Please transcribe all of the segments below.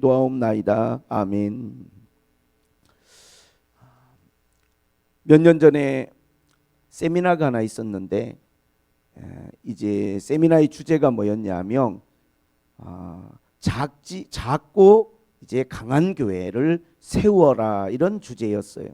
노하옵나이다. 아멘. 몇 년 전에 세미나가 하나 있었는데 이제 세미나의 주제가 뭐였냐면 작고 이제 강한 교회를 세워라, 이런 주제였어요.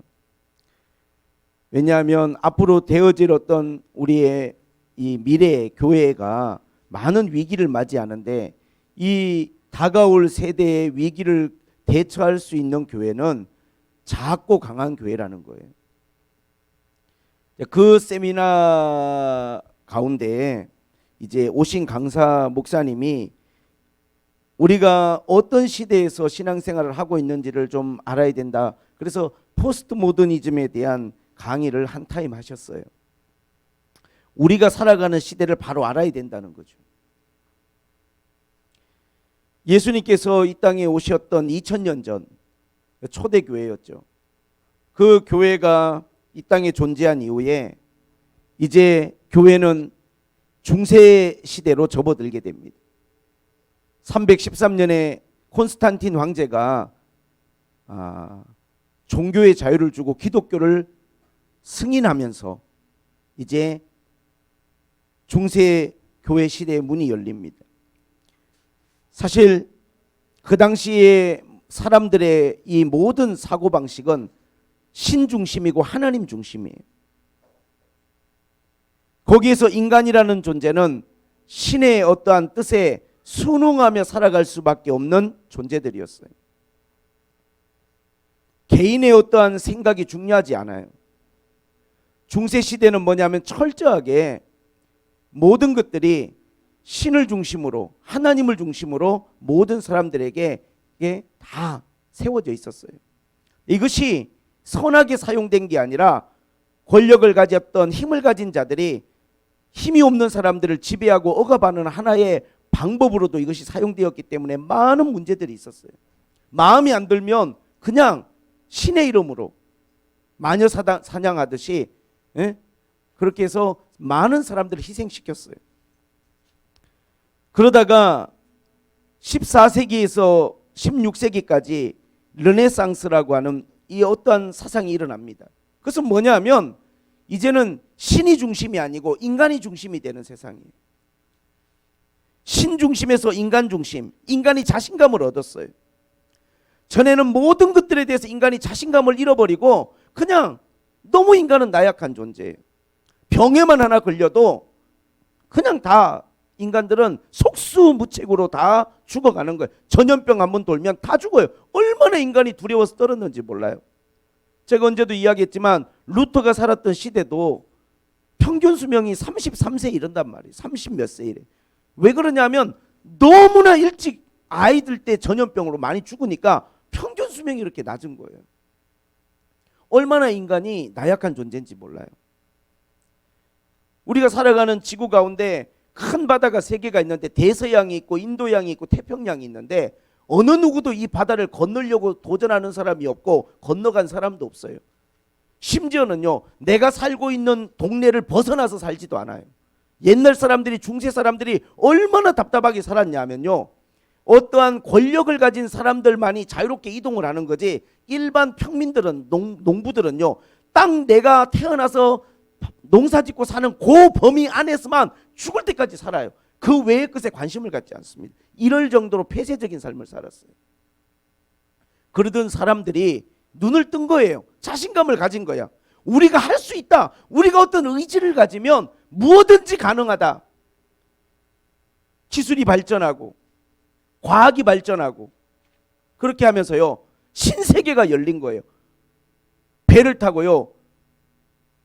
왜냐하면 앞으로 되어질 어떤 우리의 이 미래의 교회가 많은 위기를 맞이하는데, 이 다가올 세대의 위기를 대처할 수 있는 교회는 작고 강한 교회라는 거예요. 그 세미나 가운데 이제 오신 강사 목사님이 우리가 어떤 시대에서 신앙생활을 하고 있는지를 좀 알아야 된다. 그래서 포스트 모더니즘에 대한 강의를 한 타임 하셨어요. 우리가 살아가는 시대를 바로 알아야 된다는 거죠. 예수님께서 이 땅에 오셨던 2000년 전 초대교회였죠. 그 교회가 이 땅에 존재한 이후에 이제 교회는 중세 시대로 접어들게 됩니다. 313년에 콘스탄틴 황제가 종교의 자유를 주고 기독교를 승인하면서 이제 중세 교회 시대의 문이 열립니다. 사실 그 당시에 사람들의 이 모든 사고방식은 신 중심이고 하나님 중심이에요. 거기에서 인간이라는 존재는 신의 어떠한 뜻에 순응하며 살아갈 수밖에 없는 존재들이었어요. 개인의 어떠한 생각이 중요하지 않아요. 중세 시대는 뭐냐면 철저하게 모든 것들이 신을 중심으로, 하나님을 중심으로 모든 사람들에게 다 세워져 있었어요. 이것이 선하게 사용된 게 아니라 권력을 가졌던 힘을 가진 자들이 힘이 없는 사람들을 지배하고 억압하는 하나의 방법으로도 이것이 사용되었기 때문에 많은 문제들이 있었어요. 마음이 안 들면 그냥 신의 이름으로 마녀 사냥하듯이 그렇게 해서 많은 사람들을 희생시켰어요. 그러다가 14세기에서 16세기까지 르네상스라고 하는 이 어떠한 사상이 일어납니다. 그것은 뭐냐면 이제는 신이 중심이 아니고 인간이 중심이 되는 세상이에요. 신 중심에서 인간 중심, 인간이 자신감을 얻었어요. 전에는 모든 것들에 대해서 인간이 자신감을 잃어버리고 그냥 너무 인간은 나약한 존재예요. 병에만 하나 걸려도 그냥 다 인간들은 속수무책으로 다 죽어가는 거예요. 전염병 한번 돌면 다 죽어요. 얼마나 인간이 두려워서 떨었는지 몰라요. 제가 언제도 이야기했지만 루터가 살았던 시대도 평균 수명이 33세 이른단 말이에요. 30 몇 세 이래. 왜 그러냐면 너무나 일찍 아이들 때 전염병으로 많이 죽으니까 평균 수명이 이렇게 낮은 거예요. 얼마나 인간이 나약한 존재인지 몰라요. 우리가 살아가는 지구 가운데 큰 바다가 세 개가 있는데 대서양이 있고 인도양이 있고 태평양이 있는데 어느 누구도 이 바다를 건너려고 도전하는 사람이 없고 건너간 사람도 없어요. 심지어는요, 내가 살고 있는 동네를 벗어나서 살지도 않아요. 옛날 사람들이, 중세 사람들이 얼마나 답답하게 살았냐면요, 어떠한 권력을 가진 사람들만이 자유롭게 이동을 하는 거지 일반 평민들은, 농부들은요, 딱 내가 태어나서 농사짓고 사는 그 범위 안에서만 죽을 때까지 살아요. 그 외의 것에 관심을 갖지 않습니다. 이럴 정도로 폐쇄적인 삶을 살았어요. 그러던 사람들이 눈을 뜬 거예요. 자신감을 가진 거야. 우리가 할 수 있다. 우리가 어떤 의지를 가지면 무엇든지 가능하다. 기술이 발전하고 과학이 발전하고 그렇게 하면서요, 신세계가 열린 거예요. 배를 타고요,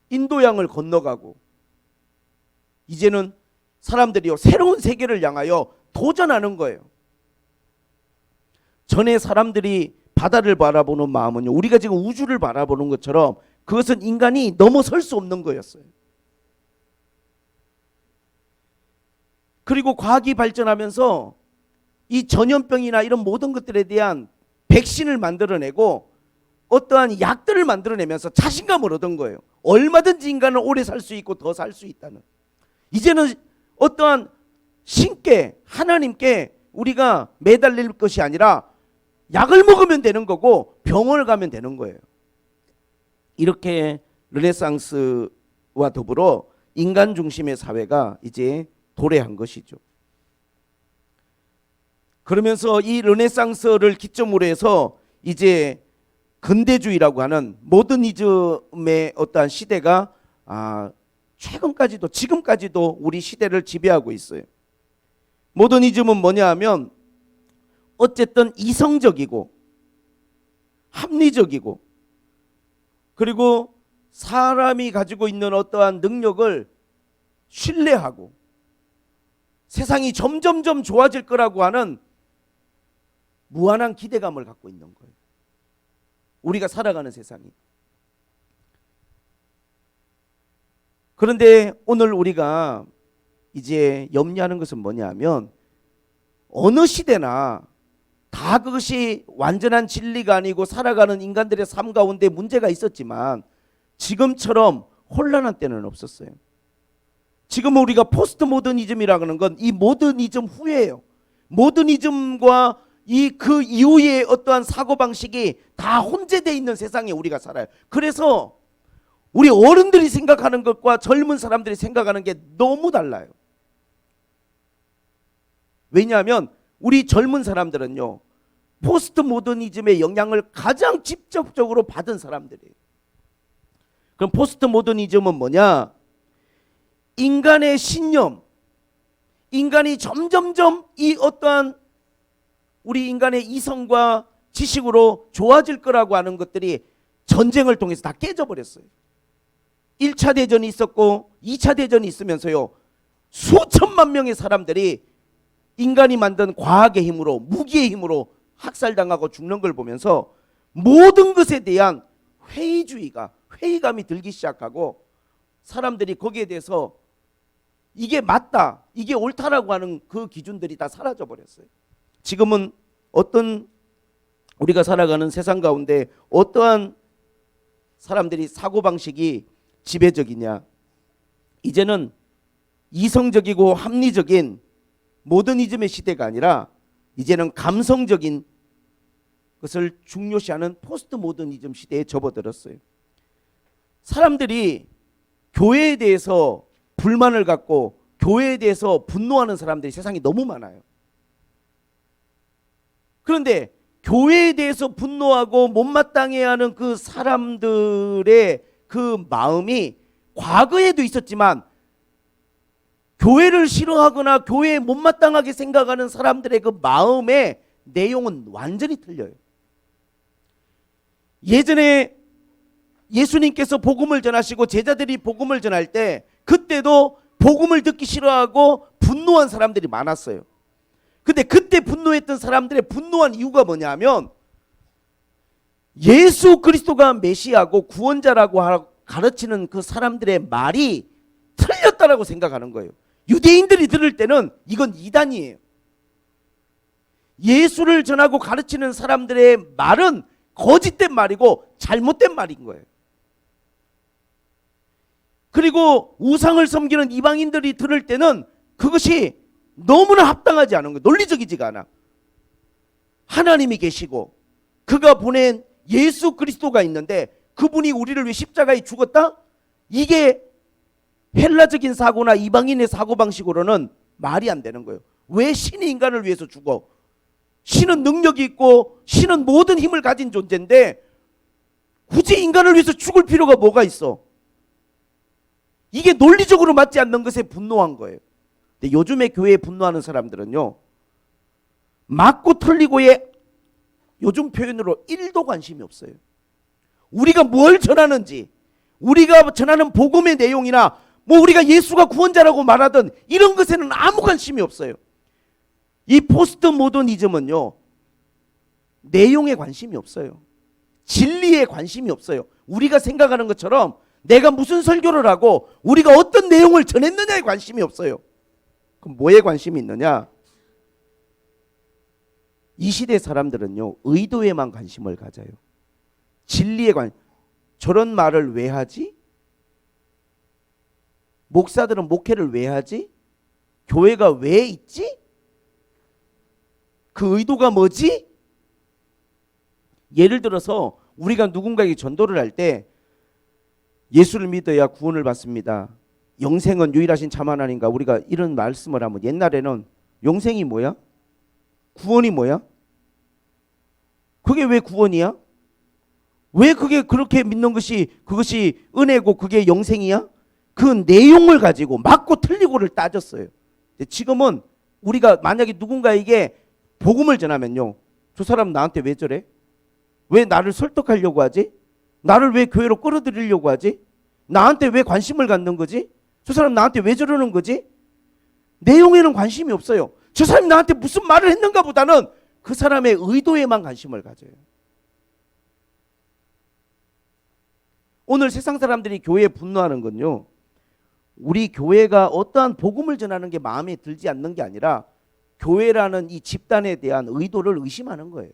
인도양을 건너가고 이제는 사람들이요, 새로운 세계를 향하여 도전하는 거예요. 전에 사람들이 바다를 바라보는 마음은요, 우리가 지금 우주를 바라보는 것처럼 그것은 인간이 넘어설 수 없는 거였어요. 그리고 과학이 발전하면서 이 전염병이나 이런 모든 것들에 대한 백신을 만들어내고 어떠한 약들을 만들어내면서 자신감을 얻은 거예요. 얼마든지 인간은 오래 살 수 있고 더 살 수 있다는. 이제는 어떠한 신께, 하나님께 우리가 매달릴 것이 아니라 약을 먹으면 되는 거고 병원을 가면 되는 거예요. 이렇게 르네상스와 더불어 인간 중심의 사회가 이제 도래한 것이죠. 그러면서 이 르네상스를 기점으로 해서 이제 근대주의라고 하는 모더니즘의 어떠한 시대가 최근까지도 지금까지도 우리 시대를 지배하고 있어요. 모더니즘은 뭐냐 하면 어쨌든 이성적이고 합리적이고 그리고 사람이 가지고 있는 어떠한 능력을 신뢰하고 세상이 점점점 좋아질 거라고 하는 무한한 기대감을 갖고 있는 거예요. 우리가 살아가는 세상이. 그런데 오늘 우리가 이제 염려하는 것은 뭐냐 하면 어느 시대나 다 그것이 완전한 진리가 아니고 살아가는 인간들의 삶 가운데 문제가 있었지만 지금처럼 혼란한 때는 없었어요. 지금 우리가 포스트 모더니즘이라는 건 이 모더니즘 후예요. 모더니즘과 그 이후의 어떠한 사고방식이 다 혼재되어 있는 세상에 우리가 살아요. 그래서 우리 어른들이 생각하는 것과 젊은 사람들이 생각하는 게 너무 달라요. 왜냐하면 우리 젊은 사람들은요, 포스트 모더니즘의 영향을 가장 직접적으로 받은 사람들이에요. 그럼 포스트 모더니즘은 뭐냐? 인간의 신념, 인간이 점점점 이 어떠한 우리 인간의 이성과 지식으로 좋아질 거라고 하는 것들이 전쟁을 통해서 다 깨져버렸어요. 1차 대전이 있었고 2차 대전이 있으면서요, 수천만 명의 사람들이 인간이 만든 과학의 힘으로, 무기의 힘으로 학살당하고 죽는 걸 보면서 모든 것에 대한 회의감이 들기 시작하고 사람들이 거기에 대해서 이게 맞다, 이게 옳다라고 하는 그 기준들이 다 사라져 버렸어요. 지금은 어떤 우리가 살아가는 세상 가운데 어떠한 사람들이 사고방식이 지배적이냐? 이제는 이성적이고 합리적인 모더니즘의 시대가 아니라 이제는 감성적인 것을 중요시하는 포스트 모더니즘 시대에 접어들었어요. 사람들이 교회에 대해서 불만을 갖고 교회에 대해서 분노하는 사람들이 세상에 너무 많아요. 그런데 교회에 대해서 분노하고 못마땅해 하는 그 사람들의 그 마음이 과거에도 있었지만 교회를 싫어하거나 교회에 못마땅하게 생각하는 사람들의 그 마음의 내용은 완전히 틀려요. 예전에 예수님께서 복음을 전하시고 제자들이 복음을 전할 때 그때도 복음을 듣기 싫어하고 분노한 사람들이 많았어요. 근데 그때 분노했던 사람들의 분노한 이유가 뭐냐면 예수 그리스도가 메시아고 구원자라고 가르치는 그 사람들의 말이 틀렸다라고 생각하는 거예요. 유대인들이 들을 때는 이건 이단이에요. 예수를 전하고 가르치는 사람들의 말은 거짓된 말이고 잘못된 말인 거예요. 그리고 우상을 섬기는 이방인들이 들을 때는 그것이 너무나 합당하지 않은 거예요. 논리적이지가 않아. 하나님이 계시고 그가 보낸 예수 그리스도가 있는데 그분이 우리를 위해 십자가에 죽었다? 이게 헬라적인 사고나 이방인의 사고방식으로는 말이 안 되는 거예요. 왜 신이 인간을 위해서 죽어? 신은 능력이 있고 신은 모든 힘을 가진 존재인데 굳이 인간을 위해서 죽을 필요가 뭐가 있어? 이게 논리적으로 맞지 않는 것에 분노한 거예요. 근데 요즘에 교회에 분노하는 사람들은요, 맞고 틀리고의 요즘 표현으로 1도 관심이 없어요. 우리가 뭘 전하는지, 우리가 전하는 복음의 내용이나 뭐 우리가 예수가 구원자라고 말하던 이런 것에는 아무 관심이 없어요. 이 포스트 모더니즘은요, 내용에 관심이 없어요. 진리에 관심이 없어요. 우리가 생각하는 것처럼 내가 무슨 설교를 하고 우리가 어떤 내용을 전했느냐에 관심이 없어요. 그럼 뭐에 관심이 있느냐? 이 시대 사람들은요, 의도에만 관심을 가져요. 진리에 저런 말을 왜 하지? 목사들은 목회를 왜 하지? 교회가 왜 있지? 그 의도가 뭐지? 예를 들어서 우리가 누군가에게 전도를 할 때 예수를 믿어야 구원을 받습니다. 영생은 유일하신 참 하나님과 우리가 이런 말씀을 하면 옛날에는 영생이 뭐야? 구원이 뭐야? 그게 왜 구원이야? 왜 그게 그렇게 믿는 것이 그것이 은혜고 그게 영생이야? 그 내용을 가지고 맞고 틀리고를 따졌어요. 지금은 우리가 만약에 누군가에게 복음을 전하면요, 저 사람 나한테 왜 저래? 왜 나를 설득하려고 하지? 나를 왜 교회로 끌어들이려고 하지? 나한테 왜 관심을 갖는 거지? 저 사람 나한테 왜 저러는 거지? 내용에는 관심이 없어요. 저 사람이 나한테 무슨 말을 했는가 보다는 그 사람의 의도에만 관심을 가져요. 오늘 세상 사람들이 교회에 분노하는 건요, 우리 교회가 어떠한 복음을 전하는 게 마음에 들지 않는 게 아니라 교회라는 이 집단에 대한 의도를 의심하는 거예요.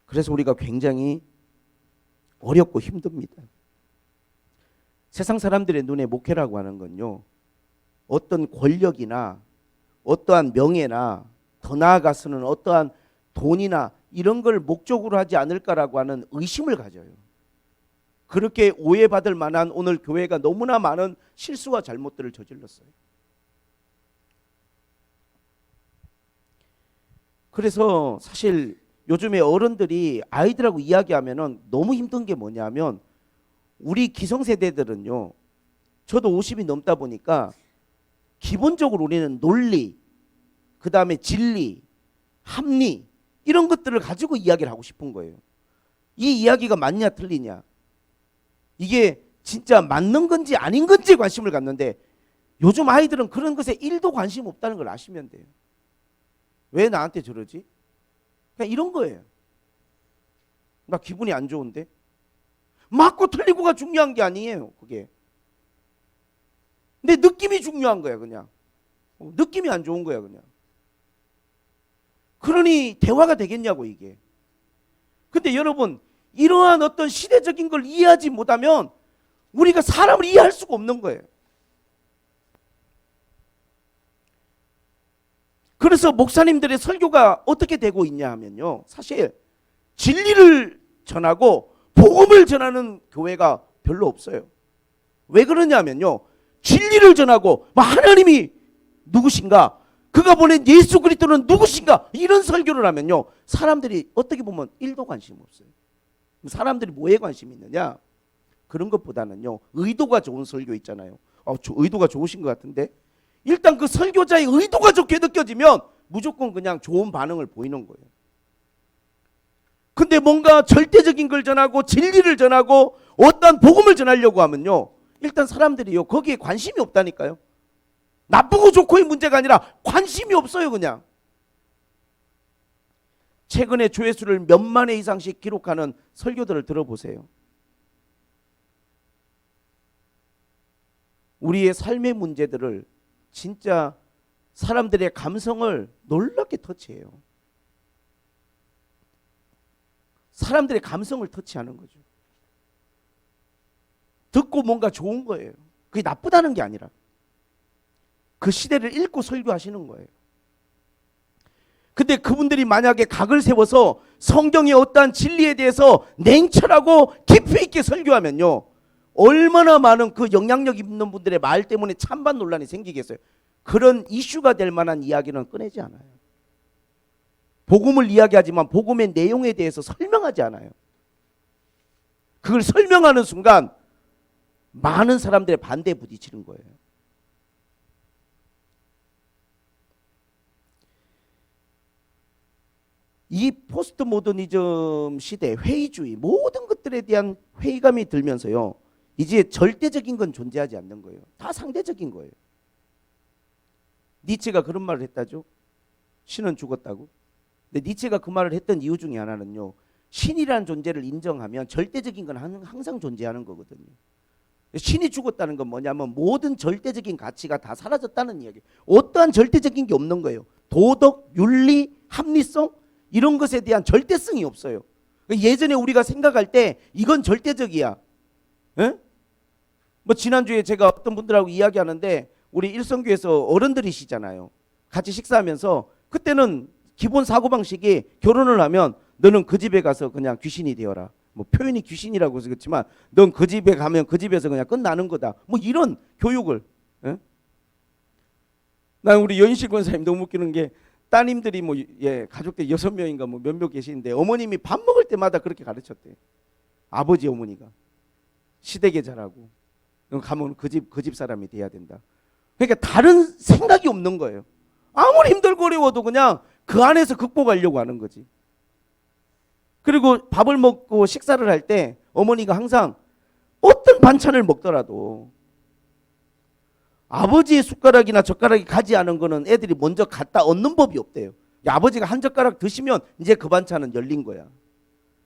그래서 우리가 굉장히 어렵고 힘듭니다. 세상 사람들의 눈에 목회라고 하는 건요, 어떤 권력이나 어떠한 명예나 더 나아가서는 어떠한 돈이나 이런 걸 목적으로 하지 않을까라고 하는 의심을 가져요. 그렇게 오해받을 만한 오늘 교회가 너무나 많은 실수와 잘못들을 저질렀어요. 그래서 사실 요즘에 어른들이 아이들하고 이야기하면은 너무 힘든 게 뭐냐면, 우리 기성세대들은요, 저도 50이 넘다 보니까 기본적으로 우리는 논리, 그 다음에 진리, 합리 이런 것들을 가지고 이야기를 하고 싶은 거예요. 이 이야기가 맞냐 틀리냐, 이게 진짜 맞는 건지 아닌 건지 관심을 갖는데, 요즘 아이들은 그런 것에 1도 관심 없다는 걸 아시면 돼요. 왜 나한테 저러지? 그냥 이런 거예요. 나 기분이 안 좋은데. 맞고 틀리고가 중요한 게 아니에요, 그게. 근데 느낌이 중요한 거야, 그냥. 느낌이 안 좋은 거야, 그냥. 그러니 대화가 되겠냐고, 이게. 근데 여러분, 이러한 어떤 시대적인 걸 이해하지 못하면 우리가 사람을 이해할 수가 없는 거예요. 그래서 목사님들의 설교가 어떻게 되고 있냐 하면요, 사실 진리를 전하고 복음을 전하는 교회가 별로 없어요. 왜 그러냐면요, 진리를 전하고 하나님이 누구신가, 그가 보낸 예수 그리스도는 누구신가, 이런 설교를 하면요, 사람들이 어떻게 보면 1도 관심 없어요. 사람들이 뭐에 관심이 있느냐, 그런 것보다는요, 의도가 좋은 설교 있잖아요. 의도가 좋으신 것 같은데, 일단 그 설교자의 의도가 좋게 느껴지면 무조건 그냥 좋은 반응을 보이는 거예요. 근데 뭔가 절대적인 걸 전하고 진리를 전하고 어떠한 복음을 전하려고 하면요, 일단 사람들이요, 거기에 관심이 없다니까요. 나쁘고 좋고의 문제가 아니라 관심이 없어요, 그냥. 최근에 조회수를 몇만 회 이상씩 기록하는 설교들을 들어보세요. 우리의 삶의 문제들을 진짜 사람들의 감성을 놀랍게 터치해요. 사람들의 감성을 터치하는 거죠. 듣고 뭔가 좋은 거예요. 그게 나쁘다는 게 아니라 그 시대를 읽고 설교하시는 거예요. 근데 그분들이 만약에 각을 세워서 성경의 어떠한 진리에 대해서 냉철하고 깊이 있게 설교하면요, 얼마나 많은 그 영향력 있는 분들의 말 때문에 찬반 논란이 생기겠어요. 그런 이슈가 될 만한 이야기는 꺼내지 않아요. 복음을 이야기하지만 복음의 내용에 대해서 설명하지 않아요. 그걸 설명하는 순간 많은 사람들의 반대에 부딪히는 거예요. 이 포스트 모더니즘 시대 회의주의, 모든 것들에 대한 회의감이 들면서요, 이제 절대적인 건 존재하지 않는 거예요. 다 상대적인 거예요. 니체가 그런 말을 했다죠. 신은 죽었다고. 근데 니체가 그 말을 했던 이유 중에 하나는요, 신이라는 존재를 인정하면 절대적인 건 항상 존재하는 거거든요. 신이 죽었다는 건 뭐냐면 모든 절대적인 가치가 다 사라졌다는 이야기예요. 어떠한 절대적인 게 없는 거예요. 도덕, 윤리, 합리성 이런 것에 대한 절대성이 없어요. 예전에 우리가 생각할 때 이건 절대적이야. 에? 뭐 지난주에 제가 어떤 분들하고 이야기하는데 우리 일성교에서 어른들이시잖아요. 같이 식사하면서 그때는 기본 사고방식이 결혼을 하면 너는 그 집에 가서 그냥 귀신이 되어라. 뭐 표현이 귀신이라고 해서 그렇지만 넌 그 집에 가면 그 집에서 그냥 끝나는 거다. 뭐 이런 교육을. 예? 난 우리 연실 권사님 너무 웃기는 게 따님들이 뭐 예, 가족들 6명인가 뭐 몇 명 계시는데 어머님이 밥 먹을 때마다 그렇게 가르쳤대. 아버지 어머니가 시댁에 잘하고 가면 그 집 사람이 돼야 된다. 그러니까 다른 생각이 없는 거예요. 아무리 힘들고 어려워도 그냥 그 안에서 극복하려고 하는 거지. 그리고 밥을 먹고 식사를 할 때 어머니가 항상 어떤 반찬을 먹더라도 아버지의 숟가락이나 젓가락이 가지 않은 거는 애들이 먼저 갖다 얻는 법이 없대요. 아버지가 한 젓가락 드시면 이제 그 반찬은 열린 거야.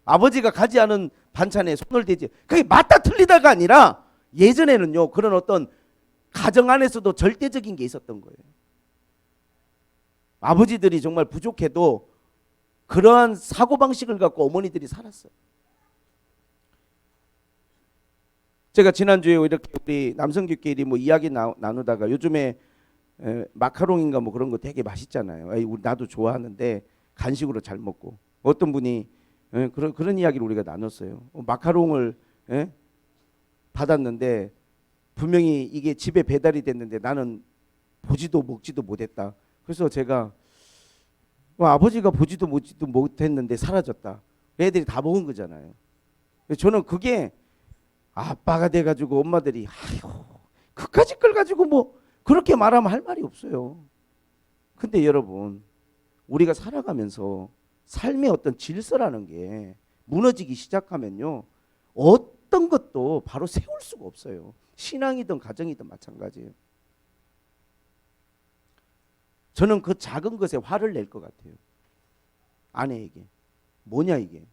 아버지가 가지 않은 반찬에 손을 대지. 그게 맞다 틀리다가 아니라 예전에는요 그런 어떤 가정 안에서도 절대적인 게 있었던 거예요. 아버지들이 정말 부족해도 그러한 사고방식을 갖고 어머니들이 살았어요. 제가 지난주에 이렇게 우리 남성교끼리 뭐 이야기 나누다가 요즘에 마카롱인가 뭐 그런 거 되게 맛있잖아요. 나도 좋아하는데 간식으로 잘 먹고 어떤 분이 그런 이야기를 우리가 나눴어요. 마카롱을 받았는데 분명히 이게 집에 배달이 됐는데 나는 보지도 먹지도 못했다. 그래서 제가 아버지가 보지도 먹지도 못했는데 사라졌다. 애들이 다 먹은 거잖아요. 저는 그게 아빠가 돼가지고 엄마들이 아이고 그까짓 걸 가지고 뭐 그렇게 말하면 할 말이 없어요. 근데 여러분 우리가 살아가면서 삶의 어떤 질서라는 게 무너지기 시작하면요 어떤 것도 바로 세울 수가 없어요. 신앙이든 가정이든 마찬가지예요. 저는 그 작은 것에 화를 낼 것 같아요. 아내에게. 뭐냐 이게.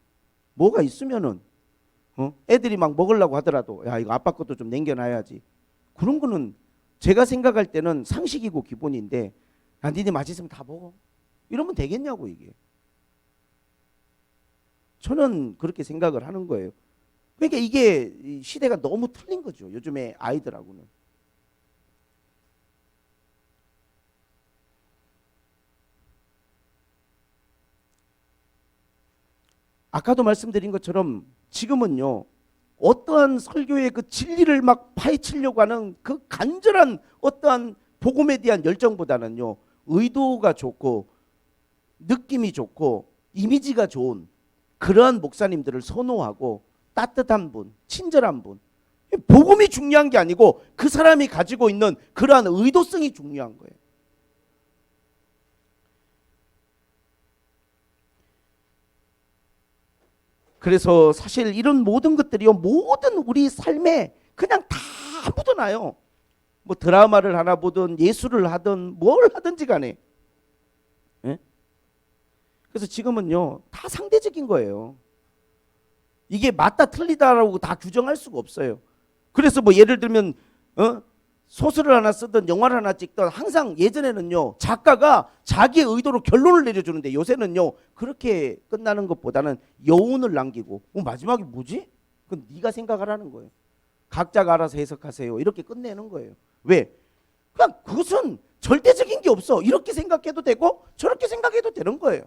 뭐가 있으면은 애들이 막 먹으려고 하더라도 야 이거 아빠 것도 좀 남겨놔야지. 그런 거는 제가 생각할 때는 상식이고 기본인데 야 니네 맛있으면 다 먹어. 이러면 되겠냐고 이게. 저는 그렇게 생각을 하는 거예요. 그러니까 이게 시대가 너무 틀린 거죠. 요즘에 아이들하고는. 아까도 말씀드린 것처럼 지금은요 어떠한 설교의 그 진리를 막 파헤치려고 하는 그 간절한 어떠한 복음에 대한 열정보다는요 의도가 좋고 느낌이 좋고 이미지가 좋은 그러한 목사님들을 선호하고 따뜻한 분, 친절한 분. 복음이 중요한 게 아니고 그 사람이 가지고 있는 그러한 의도성이 중요한 거예요. 그래서 사실 이런 모든 것들이요 모든 우리 삶에 그냥 다 묻어나요. 뭐 드라마를 하나 보든 예술을 하든 뭘 하든지 간에. 예? 그래서 지금은요 다 상대적인 거예요. 이게 맞다 틀리다라고 다 규정할 수가 없어요. 그래서 뭐 예를 들면 소설을 하나 쓰든 영화를 하나 찍든 항상 예전에는요 작가가 자기의 의도로 결론을 내려주는데 요새는요 그렇게 끝나는 것보다는 여운을 남기고 마지막에 뭐지? 그건 네가 생각하라는 거예요. 각자가 알아서 해석하세요. 이렇게 끝내는 거예요. 왜? 그냥 그것은 절대적인 게 없어. 이렇게 생각해도 되고 저렇게 생각해도 되는 거예요.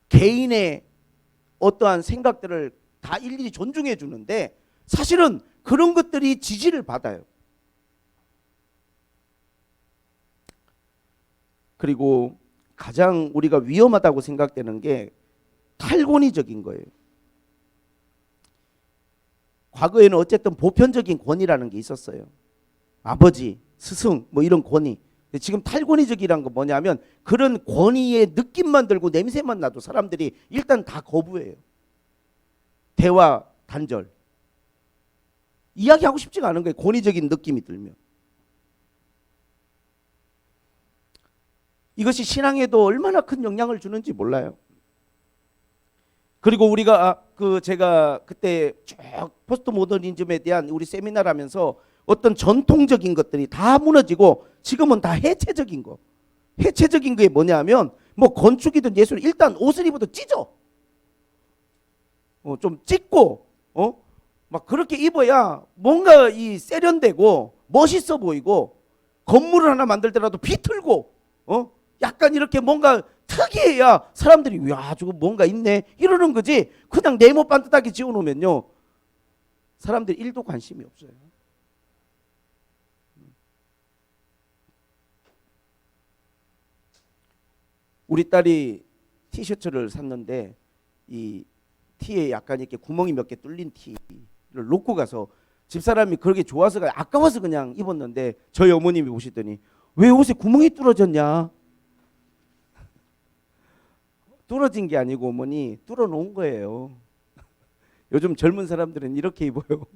개인의 어떠한 생각들을 다 일일이 존중해 주는데 사실은 그런 것들이 지지를 받아요. 그리고 가장 우리가 위험하다고 생각되는 게 탈권위적인 거예요. 과거에는 어쨌든 보편적인 권위라는 게 있었어요. 아버지, 스승 뭐 이런 권위. 지금 탈권위적이란 건 뭐냐면 그런 권위의 느낌만 들고 냄새만 나도 사람들이 일단 다 거부해요. 대화 단절. 이야기하고 싶지가 않은 거예요. 권위적인 느낌이 들면. 이것이 신앙에도 얼마나 큰 영향을 주는지 몰라요. 그리고 우리가 제가 그때 쭉 포스트 모더니즘에 대한 우리 세미나를 하면서 어떤 전통적인 것들이 다 무너지고 지금은 다 해체적인 거. 해체적인 게 뭐냐면 뭐 건축이든 예술 일단 옷을 입어도 찢어. 좀 찢고 막 그렇게 입어야 뭔가 이 세련되고 멋있어 보이고 건물을 하나 만들 때라도 비틀고 약간 이렇게 뭔가 특이해야 사람들이 야 저거 뭔가 있네 이러는 거지. 그냥 네모 반듯하게 지어놓으면요 사람들이 1도 관심이 없어요. 우리 딸이 티셔츠를 샀는데 이 티에 약간 이렇게 구멍이 몇 개 뚫린 티를 놓고 가서 집사람이 그렇게 좋아서 아까워서 그냥 입었는데 저희 어머님이 보시더니 왜 옷에 구멍이 뚫어졌냐? 뚫어진 게 아니고 어머니 뚫어 놓은 거예요. 요즘 젊은 사람들은 이렇게 입어요.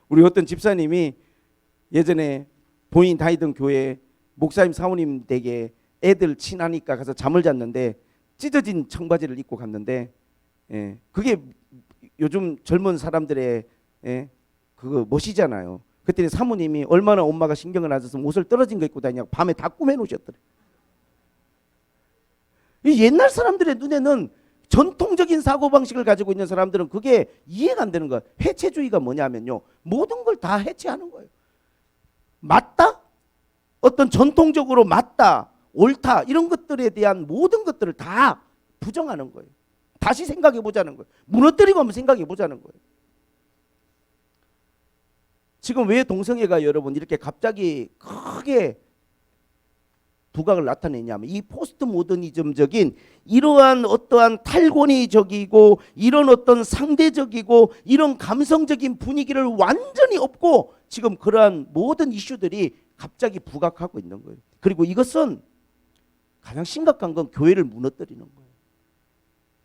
우리 어떤 집사님이 예전에 본인 다니던 교회 목사님 사모님 댁에 애들 친하니까 가서 잠을 잤는데 찢어진 청바지를 입고 갔는데 그게 요즘 젊은 사람들의 그거 멋이잖아요. 그랬더니 사모님이 얼마나 엄마가 신경을 안 써서 옷을 떨어진 거 입고 다니냐고 밤에 다 꾸며 놓으셨더래. 이 옛날 사람들의 눈에는 전통적인 사고방식을 가지고 있는 사람들은 그게 이해가 안 되는 거야. 해체주의가 뭐냐면요 모든 걸 다 해체하는 거예요. 맞다? 어떤 전통적으로 맞다 옳다 이런 것들에 대한 모든 것들을 다 부정하는 거예요. 다시 생각해 보자는 거예요. 무너뜨리고 한번 생각해 보자는 거예요. 지금 왜 동성애가 여러분 이렇게 갑자기 크게 두각을 나타내냐면 이 포스트 모더니즘적인 이러한 어떠한 탈권위적이고 이런 어떤 상대적이고 이런 감성적인 분위기를 완전히 없고 지금 그러한 모든 이슈들이 갑자기 부각하고 있는 거예요. 그리고 이것은 가장 심각한 건 교회를 무너뜨리는 거예요.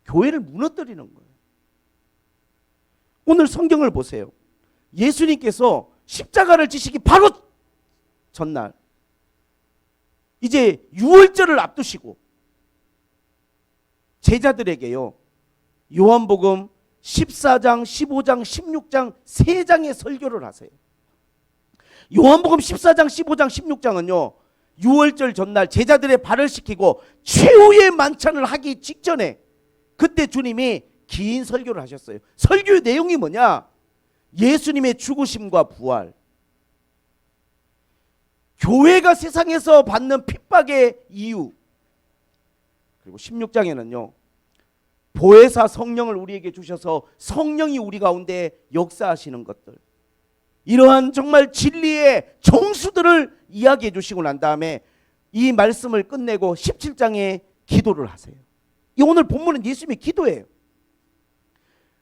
교회를 무너뜨리는 거예요. 오늘 성경을 보세요. 예수님께서 십자가를 지시기 바로 전날 이제 유월절을 앞두시고 제자들에게요 요한복음 14장, 15장, 16장 3장의 설교를 하세요. 요한복음 14장, 15장, 16장은요 유월절 전날 제자들의 발을 씻기고 최후의 만찬을 하기 직전에 그때 주님이 긴 설교를 하셨어요. 설교의 내용이 뭐냐? 예수님의 죽으심과 부활, 교회가 세상에서 받는 핍박의 이유, 그리고 16장에는요 보혜사 성령을 우리에게 주셔서 성령이 우리 가운데 역사하시는 것들, 이러한 정말 진리의 정수들을 이야기해 주시고 난 다음에 이 말씀을 끝내고 17장에 기도를 하세요. 이 오늘 본문은 예수님의 기도예요.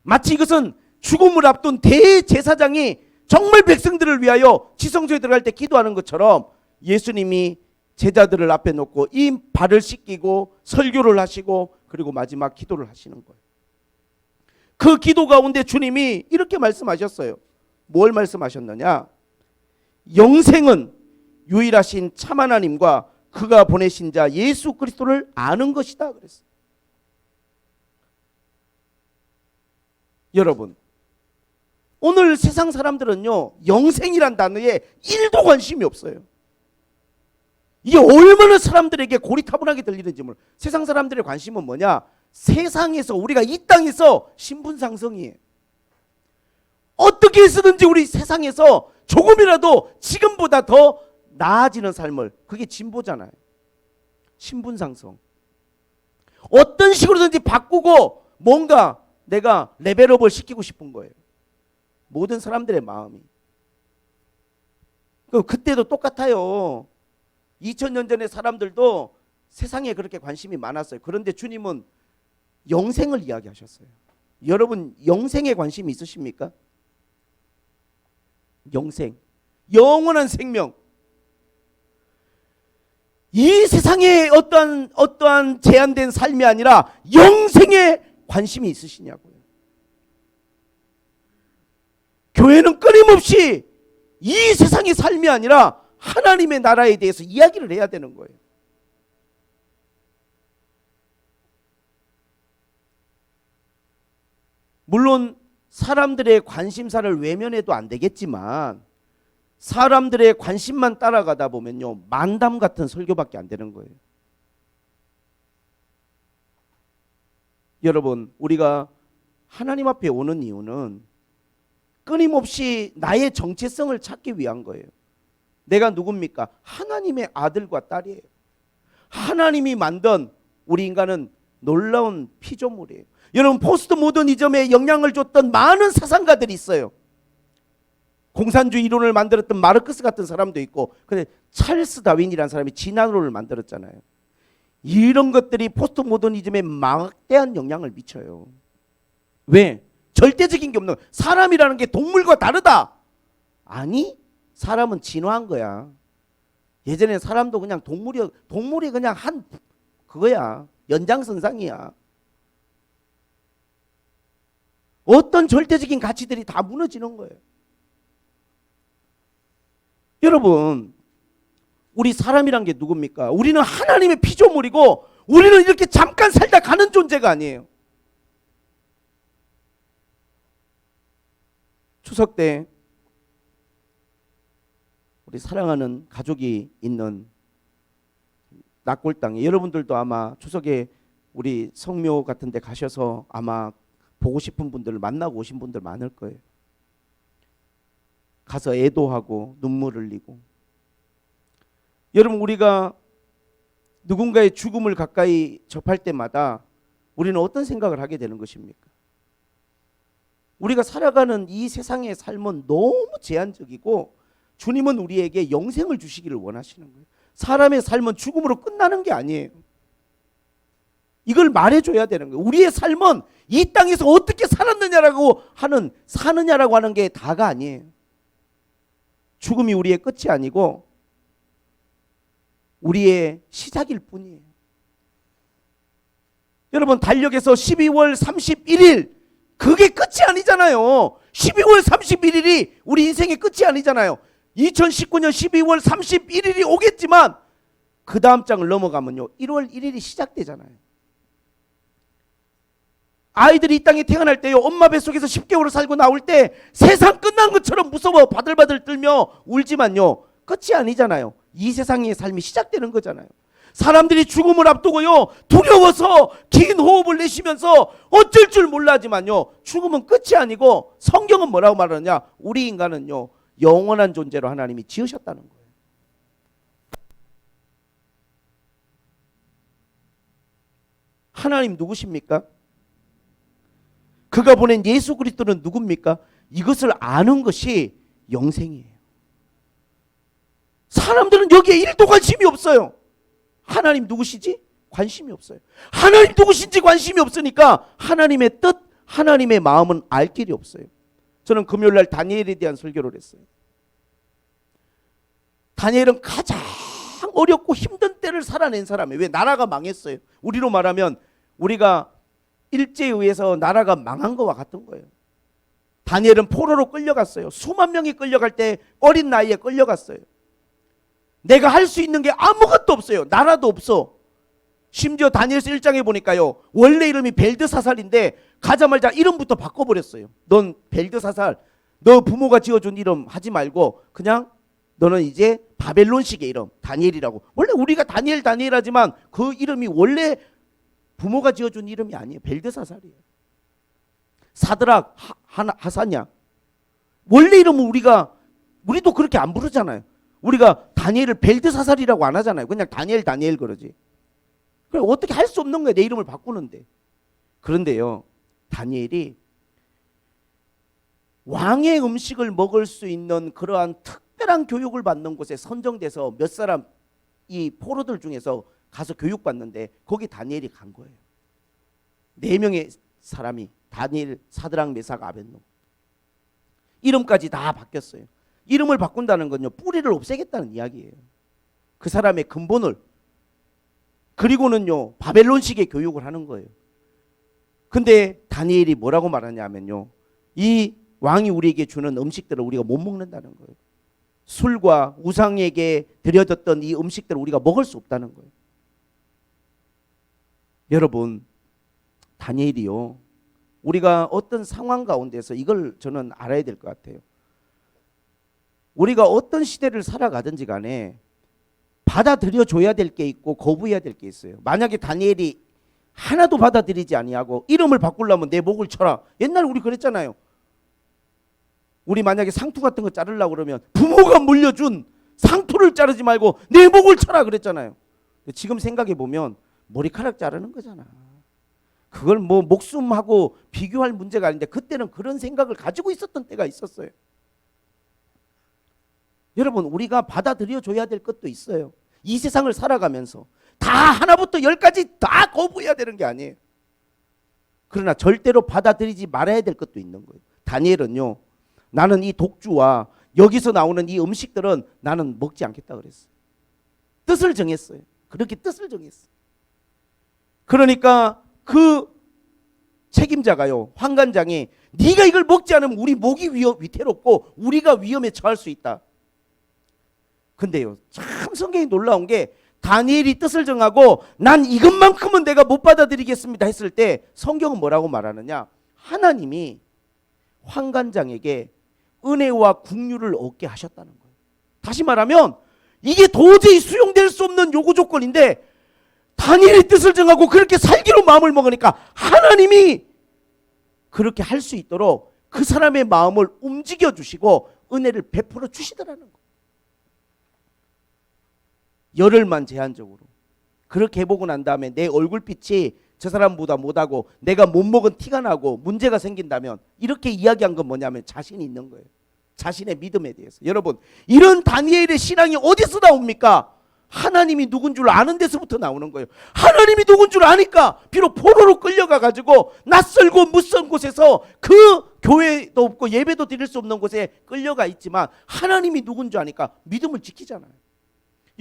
마치 이것은 죽음을 앞둔 대제사장이 정말 백성들을 위하여 지성소에 들어갈 때 기도하는 것처럼 예수님이 제자들을 앞에 놓고 이 발을 씻기고 설교를 하시고 그리고 마지막 기도를 하시는 거예요. 그 기도 가운데 주님이 이렇게 말씀하셨어요. 뭘 말씀하셨느냐? 영생은 유일하신 참 하나님과 그가 보내신 자 예수 그리스도를 아는 것이다 그랬어요. 여러분, 오늘 세상 사람들은요 영생이란 단어에 1도 관심이 없어요. 이게 얼마나 사람들에게 고리타분하게 들리는지 몰라요. 세상 사람들의 관심은 뭐냐? 세상에서 우리가 이 땅에서 신분상승이에요. 어떻게 해서든지 우리 세상에서 조금이라도 지금보다 더 나아지는 삶을, 그게 진보잖아요. 신분상승. 어떤 식으로든지 바꾸고 뭔가 내가 레벨업을 시키고 싶은 거예요. 모든 사람들의 마음이. 그때도 똑같아요. 2000년 전의 사람들도 세상에 그렇게 관심이 많았어요. 그런데 주님은 영생을 이야기하셨어요. 여러분 영생에 관심이 있으십니까? 영생, 영원한 생명. 이 세상에 어떠한 제한된 삶이 아니라 영생에 관심이 있으시냐고요. 교회는 끊임없이 이 세상의 삶이 아니라 하나님의 나라에 대해서 이야기를 해야 되는 거예요. 물론 사람들의 관심사를 외면해도 안 되겠지만 사람들의 관심만 따라가다 보면요 만담 같은 설교밖에 안 되는 거예요. 여러분, 우리가 하나님 앞에 오는 이유는 끊임없이 나의 정체성을 찾기 위한 거예요. 내가 누굽니까? 하나님의 아들과 딸이에요. 하나님이 만든 우리 인간은 놀라운 피조물이에요. 여러분, 포스트 모더니즘에 영향을 줬던 많은 사상가들이 있어요. 공산주의 이론을 만들었던 마르크스 같은 사람도 있고, 근데 찰스 다윈이라는 사람이 진화론을 만들었잖아요. 이런 것들이 포스트 모더니즘에 막대한 영향을 미쳐요. 왜? 절대적인 게 없는 거야. 사람이라는 게 동물과 다르다. 아니, 사람은 진화한 거야. 예전에 사람도 그냥 동물이 그냥 한 그거야. 연장선상이야. 어떤 절대적인 가치들이 다 무너지는 거예요. 여러분, 우리 사람이란 게 누굽니까? 우리는 하나님의 피조물이고, 우리는 이렇게 잠깐 살다 가는 존재가 아니에요. 추석 때 우리 사랑하는 가족이 있는 낙골 땅에, 여러분들도 아마 추석에 우리 성묘 같은 데 가셔서 아마 보고 싶은 분들을 만나고 오신 분들 많을 거예요. 가서 애도하고 눈물 흘리고. 여러분, 우리가 누군가의 죽음을 가까이 접할 때마다 우리는 어떤 생각을 하게 되는 것입니까? 우리가 살아가는 이 세상의 삶은 너무 제한적이고, 주님은 우리에게 영생을 주시기를 원하시는 거예요. 사람의 삶은 죽음으로 끝나는 게 아니에요. 이걸 말해줘야 되는 거예요. 우리의 삶은 이 땅에서 어떻게 살았느냐라고 사느냐라고 하는 게 다가 아니에요. 죽음이 우리의 끝이 아니고 우리의 시작일 뿐이에요. 여러분, 달력에서 12월 31일 그게 끝이 아니잖아요. 12월 31일이 우리 인생의 끝이 아니잖아요. 2019년 12월 31일이 오겠지만 그 다음 장을 넘어가면요, 1월 1일이 시작되잖아요. 아이들이 이 땅에 태어날 때요, 엄마 뱃속에서 10개월을 살고 나올 때 세상 끝난 것처럼 무서워 바들바들 떨며 울지만요, 끝이 아니잖아요. 이 세상의 삶이 시작되는 거잖아요. 사람들이 죽음을 앞두고요, 두려워서 긴 호흡을 내쉬면서 어쩔 줄 몰라지만요, 죽음은 끝이 아니고, 성경은 뭐라고 말하느냐? 우리 인간은요, 영원한 존재로 하나님이 지으셨다는 거예요. 하나님 누구십니까? 그가 보낸 예수 그리스도는 누굽니까? 이것을 아는 것이 영생이에요. 사람들은 여기에 1도 관심이 없어요. 하나님 누구시지? 관심이 없어요. 하나님 누구신지 관심이 없으니까 하나님의 뜻, 하나님의 마음은 알 길이 없어요. 저는 금요일날 다니엘에 대한 설교를 했어요. 다니엘은 가장 어렵고 힘든 때를 살아낸 사람이에요. 왜? 나라가 망했어요. 우리로 말하면 우리가 일제에 의해서 나라가 망한 거와 같은 거예요. 다니엘은 포로로 끌려갔어요. 수만 명이 끌려갈 때 어린 나이에 끌려갔어요. 내가 할 수 있는 게 아무것도 없어요. 나라도 없어. 심지어 다니엘서 1장에 보니까요, 원래 이름이 벨드사살인데 가자마자 이름부터 바꿔버렸어요. 넌 벨드사살, 너 부모가 지어준 이름 하지 말고 그냥 너는 이제 바벨론식의 이름 다니엘이라고. 원래 우리가 다니엘 하지만 그 이름이 원래 부모가 지어준 이름이 아니에요. 벨드사살이에요. 사드락, 하사냐, 원래 이름은 우리도 그렇게 안 부르잖아요. 우리가 다니엘을 벨드사살이라고 안 하잖아요. 그냥 다니엘 그러지. 그래, 어떻게 할 수 없는 거예요, 내 이름을 바꾸는데. 그런데요, 다니엘이 왕의 음식을 먹을 수 있는 그러한 특별한 교육을 받는 곳에 선정돼서 몇 사람, 이 포로들 중에서 가서 교육받는데 거기 다니엘이 간 거예요. 4명의 사람이, 다니엘, 사드락, 메삭, 아벳노. 이름까지 다 바뀌었어요. 이름을 바꾼다는 건요, 뿌리를 없애겠다는 이야기예요. 그 사람의 근본을. 그리고는요, 바벨론식의 교육을 하는 거예요. 근데 다니엘이 뭐라고 말하냐면요, 이 왕이 우리에게 주는 음식들을 우리가 못 먹는다는 거예요. 술과 우상에게 드려졌던 이 음식들을 우리가 먹을 수 없다는 거예요. 여러분, 다니엘이요, 우리가 어떤 상황 가운데서 이걸 저는 알아야 될 것 같아요. 우리가 어떤 시대를 살아가든지 간에 받아들여줘야 될 게 있고 거부해야 될 게 있어요. 만약에 다니엘이 하나도 받아들이지 아니하고 이름을 바꾸려면 내 목을 쳐라. 옛날에 우리 그랬잖아요. 우리 만약에 상투 같은 거 자르려고 그러면 부모가 물려준 상투를 자르지 말고 내 목을 쳐라 그랬잖아요. 지금 생각해 보면 머리카락 자르는 거잖아. 그걸 뭐 목숨하고 비교할 문제가 아닌데 그때는 그런 생각을 가지고 있었던 때가 있었어요. 여러분, 우리가 받아들여 줘야 될 것도 있어요. 이 세상을 살아가면서 다 하나부터 열까지 다 거부해야 되는 게 아니에요. 그러나 절대로 받아들이지 말아야 될 것도 있는 거예요. 다니엘은요, 나는 이 독주와 여기서 나오는 이 음식들은 나는 먹지 않겠다 그랬어요. 뜻을 정했어요. 그렇게 뜻을 정했어요. 그러니까 그 책임자가요, 환관장이 네가 이걸 먹지 않으면 우리 목이 위태롭고 우리가 위험에 처할 수 있다. 근데요, 참 성경이 놀라운 게 다니엘이 뜻을 정하고 난 이것만큼은 내가 못 받아들이겠습니다 했을 때 성경은 뭐라고 말하느냐? 하나님이 환관장에게 은혜와 국류를 얻게 하셨다는 거예요. 다시 말하면 이게 도저히 수용될 수 없는 요구 조건인데 다니엘이 뜻을 정하고 그렇게 살기로 마음을 먹으니까 하나님이 그렇게 할 수 있도록 그 사람의 마음을 움직여 주시고 은혜를 베풀어 주시더라는 거예요. 열흘만 제한적으로. 그렇게 해보고 난 다음에 내 얼굴빛이 저 사람보다 못하고 내가 못 먹은 티가 나고 문제가 생긴다면 이렇게 이야기한 건 뭐냐면 자신이 있는 거예요. 자신의 믿음에 대해서. 여러분, 이런 다니엘의 신앙이 어디서 나옵니까? 하나님이 누군 줄 아는 데서부터 나오는 거예요. 하나님이 누군 줄 아니까 비록 포로로 끌려가 가지고 낯설고 무서운 곳에서 그 교회도 없고 예배도 드릴 수 없는 곳에 끌려가 있지만 하나님이 누군 줄 아니까 믿음을 지키잖아요.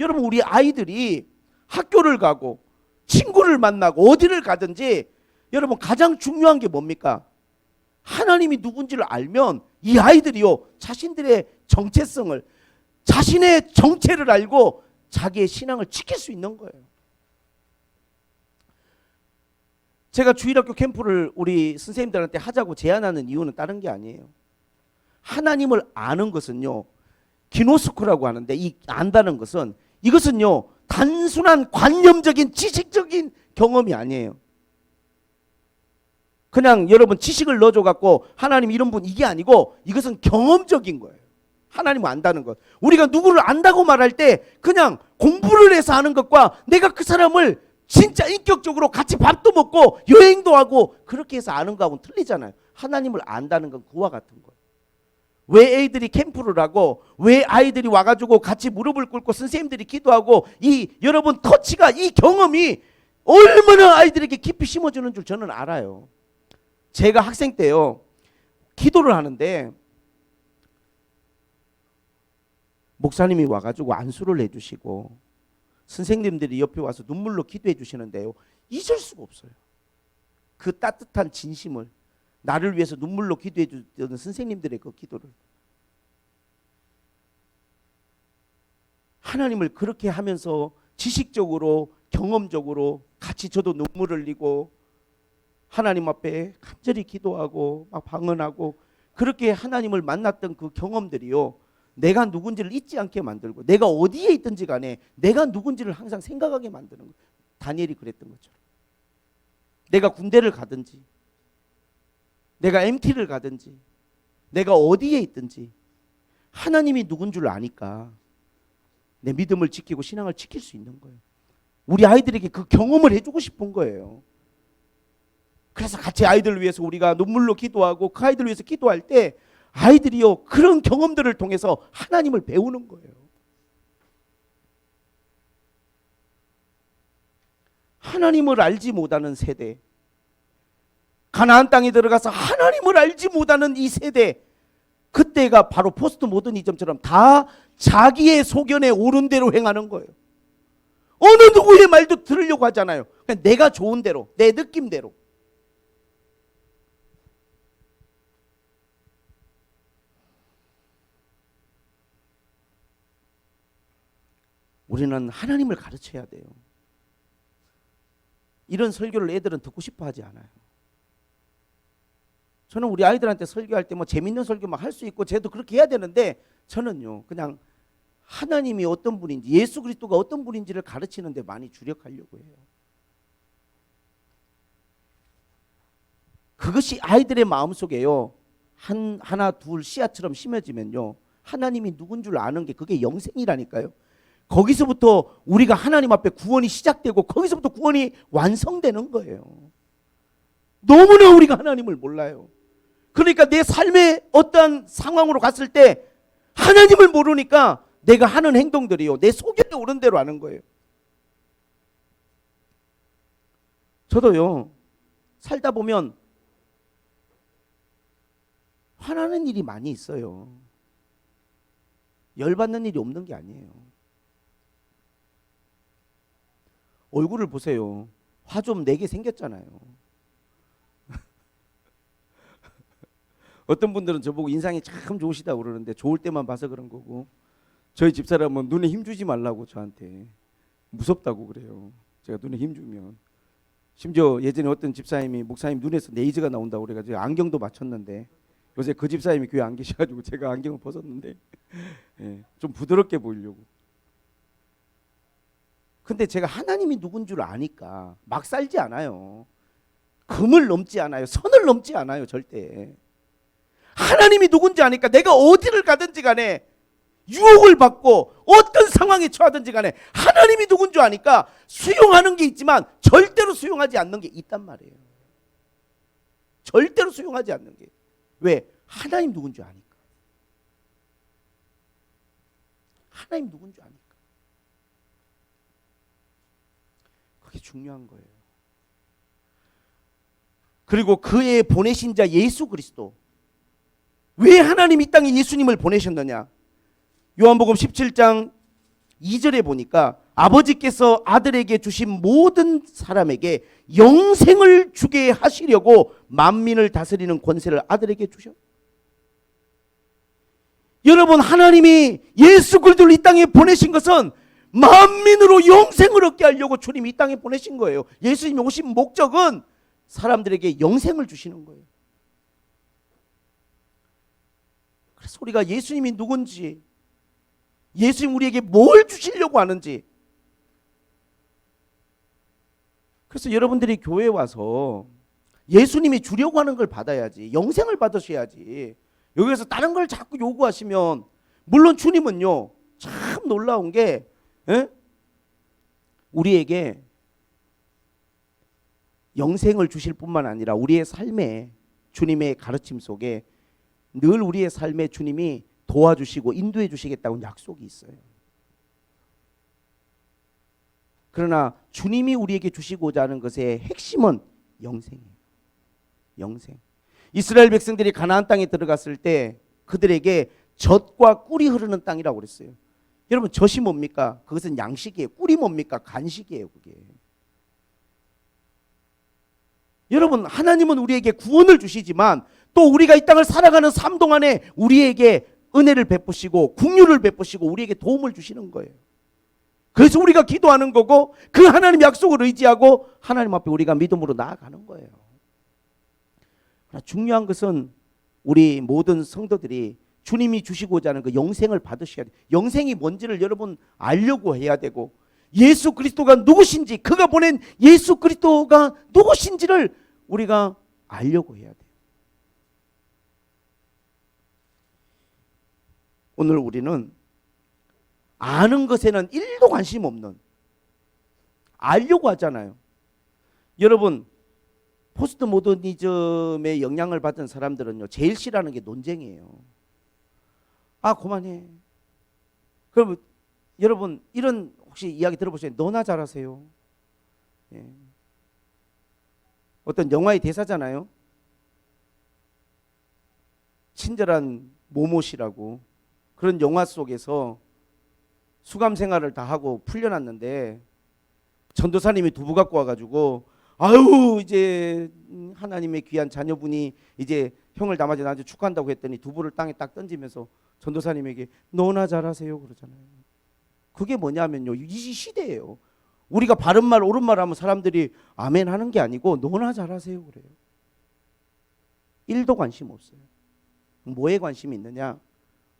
여러분, 우리 아이들이 학교를 가고 친구를 만나고 어디를 가든지 여러분 가장 중요한 게 뭡니까? 하나님이 누군지를 알면 이 아이들이요, 자신들의 정체성을, 자신의 정체를 알고 자기의 신앙을 지킬 수 있는 거예요. 제가 주일학교 캠프를 우리 선생님들한테 하자고 제안하는 이유는 다른 게 아니에요. 하나님을 아는 것은요, 기노스코라고 하는데 이 안다는 것은 이것은요 단순한 관념적인 지식적인 경험이 아니에요. 그냥 여러분 지식을 넣어줘 갖고 하나님 이런 분 이게 아니고 이것은 경험적인 거예요. 하나님을 안다는 것. 우리가 누구를 안다고 말할 때 그냥 공부를 해서 아는 것과 내가 그 사람을 진짜 인격적으로 같이 밥도 먹고 여행도 하고 그렇게 해서 아는 거하고는 틀리잖아요. 하나님을 안다는 건 그와 같은 거예요. 왜 애들이 캠프를 하고 왜 아이들이 와가지고 같이 무릎을 꿇고 선생님들이 기도하고 이 여러분 터치가 이 경험이 얼마나 아이들에게 깊이 심어주는 줄 저는 알아요. 제가 학생 때요 기도를 하는데 목사님이 와가지고 안수를 해주시고 선생님들이 옆에 와서 눈물로 기도해 주시는데요 잊을 수가 없어요. 그 따뜻한 진심을, 나를 위해서 눈물로 기도해 주던 선생님들의 그 기도를. 하나님을 그렇게 하면서 지식적으로 경험적으로 같이 저도 눈물을 흘리고 하나님 앞에 간절히 기도하고 막 방언하고 그렇게 하나님을 만났던 그 경험들이요 내가 누군지를 잊지 않게 만들고 내가 어디에 있든지 간에 내가 누군지를 항상 생각하게 만드는 거예요. 다니엘이 그랬던 것처럼. 내가 군대를 가든지 내가 MT를 가든지 내가 어디에 있든지 하나님이 누군 줄 아니까 내 믿음을 지키고 신앙을 지킬 수 있는 거예요. 우리 아이들에게 그 경험을 해주고 싶은 거예요. 그래서 같이 아이들을 위해서 우리가 눈물로 기도하고 그 아이들을 위해서 기도할 때 아이들이요 그런 경험들을 통해서 하나님을 배우는 거예요. 하나님을 알지 못하는 세대, 가나안 땅에 들어가서 하나님을 알지 못하는 이 세대, 그때가 바로 포스트 모더니즘처럼 다 자기의 소견에 옳은 대로 행하는 거예요. 어느 누구의 말도 들으려고 하잖아요. 그냥 내가 좋은 대로, 내 느낌대로. 우리는 하나님을 가르쳐야 돼요. 이런 설교를 애들은 듣고 싶어 하지 않아요. 저는 우리 아이들한테 설교할 때 뭐 재밌는 설교 막 할 수 있고 쟤도 그렇게 해야 되는데 저는요 그냥 하나님이 어떤 분인지 예수 그리스도가 어떤 분인지를 가르치는 데 많이 주력하려고 해요. 그것이 아이들의 마음속에요 하나 둘 씨앗처럼 심어지면요, 하나님이 누군 줄 아는 게 그게 영생이라니까요. 거기서부터 우리가 하나님 앞에 구원이 시작되고 거기서부터 구원이 완성되는 거예요. 너무나 우리가 하나님을 몰라요. 그러니까 내 삶의 어떤 상황으로 갔을 때 하나님을 모르니까 내가 하는 행동들이요, 내 소견에 오른 대로 하는 거예요. 저도요, 살다 보면 화나는 일이 많이 있어요. 열받는 일이 없는 게 아니에요. 얼굴을 보세요. 화 좀 내게 생겼잖아요. 어떤 분들은 저보고 인상이 참 좋으시다고 그러는데 좋을 때만 봐서 그런 거고, 저희 집사람은 눈에 힘주지 말라고 저한테 무섭다고 그래요. 제가 눈에 힘주면. 심지어 예전에 어떤 집사님이 목사님 눈에서 레이저가 나온다고 그래가지고 안경도 맞췄는데, 요새 그 집사님이 교회 안 계셔가지고 제가 안경을 벗었는데 예, 좀 부드럽게 보이려고. 근데 제가 하나님이 누군 줄 아니까 막 살지 않아요. 금을 넘지 않아요. 선을 넘지 않아요. 절대. 하나님이 누군지 아니까 내가 어디를 가든지 간에 유혹을 받고 어떤 상황에 처하든지 간에 하나님이 누군 줄 아니까 수용하는 게 있지만 절대로 수용하지 않는 게 있단 말이에요. 절대로 수용하지 않는 게. 왜? 하나님 누군 줄 아니까. 하나님 누군 줄 아니까. 그게 중요한 거예요. 그리고 그의 보내신 자 예수 그리스도. 왜 하나님 이 땅에 예수님을 보내셨느냐? 요한복음 17장 2절에 보니까 아버지께서 아들에게 주신 모든 사람에게 영생을 주게 하시려고 만민을 다스리는 권세를 아들에게 주셨. 여러분, 하나님이 예수 그리스도를 이 땅에 보내신 것은 만민으로 영생을 얻게 하려고 주님이 이 땅에 보내신 거예요. 예수님이 오신 목적은 사람들에게 영생을 주시는 거예요. 그래서 우리가 예수님이 누군지, 예수님 우리에게 뭘 주시려고 하는지, 그래서 여러분들이 교회에 와서 예수님이 주려고 하는 걸 받아야지, 영생을 받으셔야지. 여기서 다른 걸 자꾸 요구하시면, 물론 주님은요 참 놀라운 게 우리에게 영생을 주실 뿐만 아니라 우리의 삶에 주님의 가르침 속에 늘 우리의 삶에 주님이 도와주시고 인도해 주시겠다고 약속이 있어요. 그러나 주님이 우리에게 주시고자 하는 것의 핵심은 영생이에요. 영생. 이스라엘 백성들이 가나안 땅에 들어갔을 때 그들에게 젖과 꿀이 흐르는 땅이라고 그랬어요. 여러분, 젖이 뭡니까? 그것은 양식이에요. 꿀이 뭡니까? 간식이에요. 그게. 여러분, 하나님은 우리에게 구원을 주시지만 또 우리가 이 땅을 살아가는 삶 동안에 우리에게 은혜를 베푸시고 긍휼을 베푸시고 우리에게 도움을 주시는 거예요. 그래서 우리가 기도하는 거고 그 하나님 약속을 의지하고 하나님 앞에 우리가 믿음으로 나아가는 거예요. 그러나 중요한 것은 우리 모든 성도들이 주님이 주시고자 하는 그 영생을 받으셔야 돼요. 영생이 뭔지를 여러분 알려고 해야 되고, 예수 그리스도가 누구신지, 그가 보낸 예수 그리스도가 누구신지를 우리가 알려고 해야 돼요. 오늘 우리는 아는 것에는 1도 관심 없는, 알려고 하잖아요. 여러분, 포스트 모더니즘의 영향을 받은 사람들은요 제일 싫어하는 게 논쟁이에요. 아, 그만해. 그럼 여러분, 이런 혹시 이야기 들어보세요. 너나 잘하세요. 예. 어떤 영화의 대사잖아요. 친절한 모모씨라고. 그런 영화 속에서 수감 생활을 다 하고 풀려났는데 전도사님이 두부 갖고 와가지고, 아유, 이제 하나님의 귀한 자녀분이 이제 형을 담아줘 나한테 축하한다고 했더니 두부를 땅에 딱 던지면서 전도사님에게 너나 잘하세요 그러잖아요. 그게 뭐냐면요, 이 시대예요. 우리가 바른 말 옳은 말 하면 사람들이 아멘 하는 게 아니고 너나 잘하세요 그래요. 1도 관심 없어요. 뭐에 관심이 있느냐?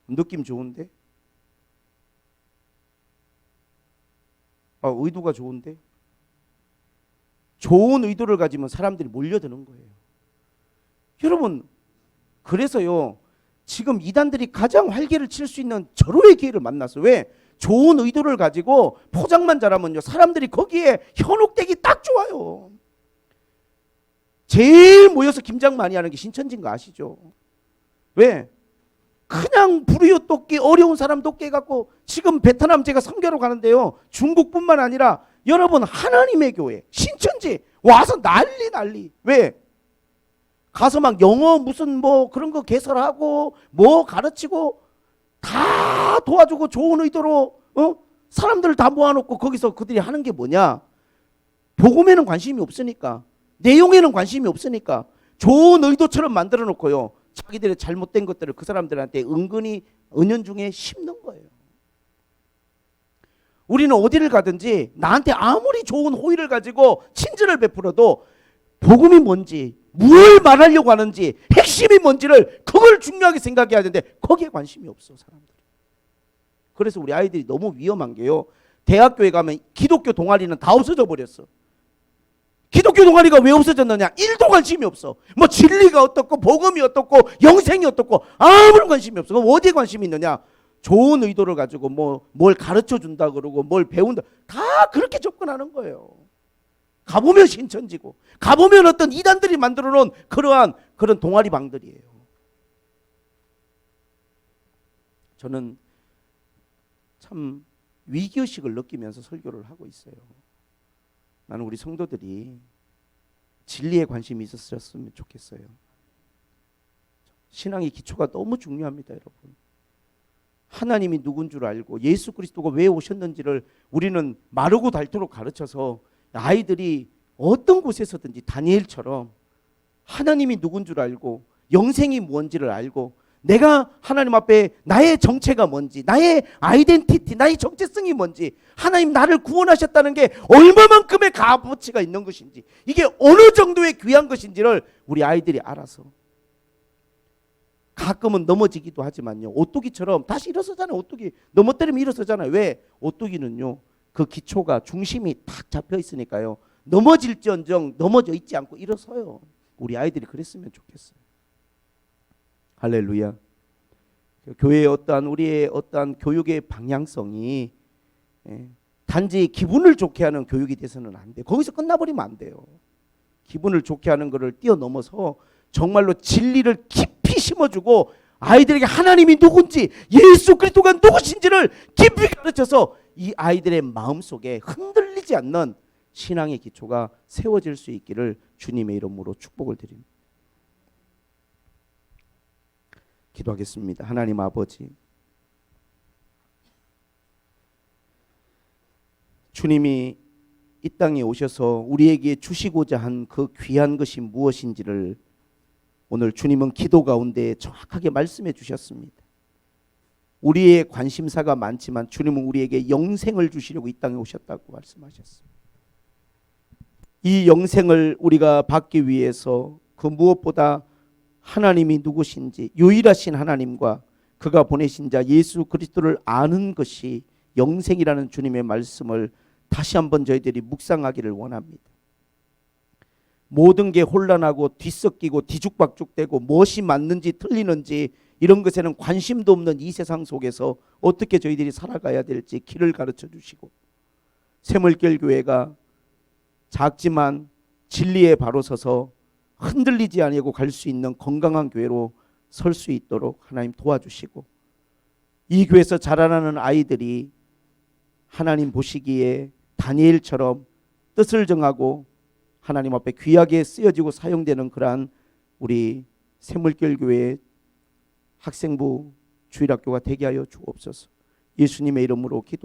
느낌 좋은데? 의도가 좋은데? 좋은 의도를 가지면 사람들이 몰려드는 거예요. 여러분, 그래서요, 지금 이단들이 가장 활개를 칠 수 있는 절호의 기회를 만났어. 왜? 좋은 의도를 가지고 포장만 잘하면요, 사람들이 거기에 현혹되기 딱 좋아요. 제일 모여서 김장 많이 하는 게 신천지인 거 아시죠? 왜? 그냥 불우이웃 돕기 어려운 사람 돕기 해갖고 지금 베트남 제가 선교로 가는데요, 중국뿐만 아니라 여러분 하나님의 교회 신천지 와서 난리. 왜? 가서 막 영어 무슨 뭐 그런 거 개설하고 뭐 가르치고 다 도와주고 좋은 의도로 사람들을 다 모아놓고 거기서 그들이 하는 게 뭐냐? 복음에는 관심이 없으니까, 내용에는 관심이 없으니까 좋은 의도처럼 만들어 놓고요, 자기들의 잘못된 것들을 그 사람들한테 은근히 은연중에 심는 거예요. 우리는 어디를 가든지 나한테 아무리 좋은 호의를 가지고 친절을 베풀어도 복음이 뭔지, 뭘 말하려고 하는지, 핵심이 뭔지를 그걸 중요하게 생각해야 되는데 거기에 관심이 없어, 사람들이. 그래서 우리 아이들이 너무 위험한 게요, 대학교에 가면 기독교 동아리는 다 없어져 버렸어. 기독교 동아리가 왜 없어졌느냐? 1도 관심이 없어. 뭐 진리가 어떻고 복음이 어떻고 영생이 어떻고 아무런 관심이 없어. 그럼 어디에 관심이 있느냐? 좋은 의도를 가지고 뭐 뭘 가르쳐 준다 그러고 뭘 배운다, 다 그렇게 접근하는 거예요. 가보면 신천지고, 가보면 어떤 이단들이 만들어 놓은 그런 동아리 방들이에요. 저는 참 위기의식을 느끼면서 설교를 하고 있어요. 나는 우리 성도들이 진리에 관심이 있었으면 좋겠어요. 신앙의 기초가 너무 중요합니다, 여러분. 하나님이 누군 줄 알고 예수 그리스도가 왜 오셨는지를 우리는 마르고 닳도록 가르쳐서 아이들이 어떤 곳에서든지 다니엘처럼 하나님이 누군 줄 알고 영생이 뭔지를 알고 내가 하나님 앞에 나의 정체가 뭔지, 나의 아이덴티티, 나의 정체성이 뭔지, 하나님 나를 구원하셨다는 게 얼마만큼의 값어치가 있는 것인지, 이게 어느 정도의 귀한 것인지를 우리 아이들이 알아서, 가끔은 넘어지기도 하지만요, 오뚜기처럼 다시 일어서잖아요. 오뚜기 넘어뜨리면 일어서잖아요. 왜? 오뚜기는요, 그 기초가 중심이 탁 잡혀 있으니까요, 넘어질지언정 넘어져 있지 않고 일어서요. 우리 아이들이 그랬으면 좋겠어요. 할렐루야. 교회의 우리의 어떠한 교육의 방향성이 단지 기분을 좋게 하는 교육이 돼서는 안 돼. 거기서 끝나버리면 안 돼요. 기분을 좋게 하는 것을 뛰어넘어서 정말로 진리를 깊이 심어주고 아이들에게 하나님이 누군지, 예수 그리스도가 누구신지를 깊이 가르쳐서 이 아이들의 마음속에 흔들리지 않는 신앙의 기초가 세워질 수 있기를 주님의 이름으로 축복을 드립니다. 기도하겠습니다. 하나님 아버지, 주님이 이 땅에 오셔서 우리에게 주시고자 한 그 귀한 것이 무엇인지를 오늘 주님은 기도 가운데 정확하게 말씀해 주셨습니다. 우리의 관심사가 많지만 주님은 우리에게 영생을 주시려고 이 땅에 오셨다고 말씀하셨습니다. 이 영생을 우리가 받기 위해서 그 무엇보다 하나님이 누구신지, 유일하신 하나님과 그가 보내신 자 예수 그리스도를 아는 것이 영생이라는 주님의 말씀을 다시 한번 저희들이 묵상하기를 원합니다. 모든 게 혼란하고 뒤섞이고 뒤죽박죽되고 무엇이 맞는지 틀리는지 이런 것에는 관심도 없는 이 세상 속에서 어떻게 저희들이 살아가야 될지 길을 가르쳐 주시고, 샘물결 교회가 작지만 진리에 바로 서서 흔들리지 아니하고 갈 수 있는 건강한 교회로 설 수 있도록 하나님 도와주시고, 이 교회에서 자라나는 아이들이 하나님 보시기에 다니엘처럼 뜻을 정하고 하나님 앞에 귀하게 쓰여지고 사용되는 그러한 우리 샘물결 교회의 학생부 주일학교가 되게 하여 주옵소서. 예수님의 이름으로 기도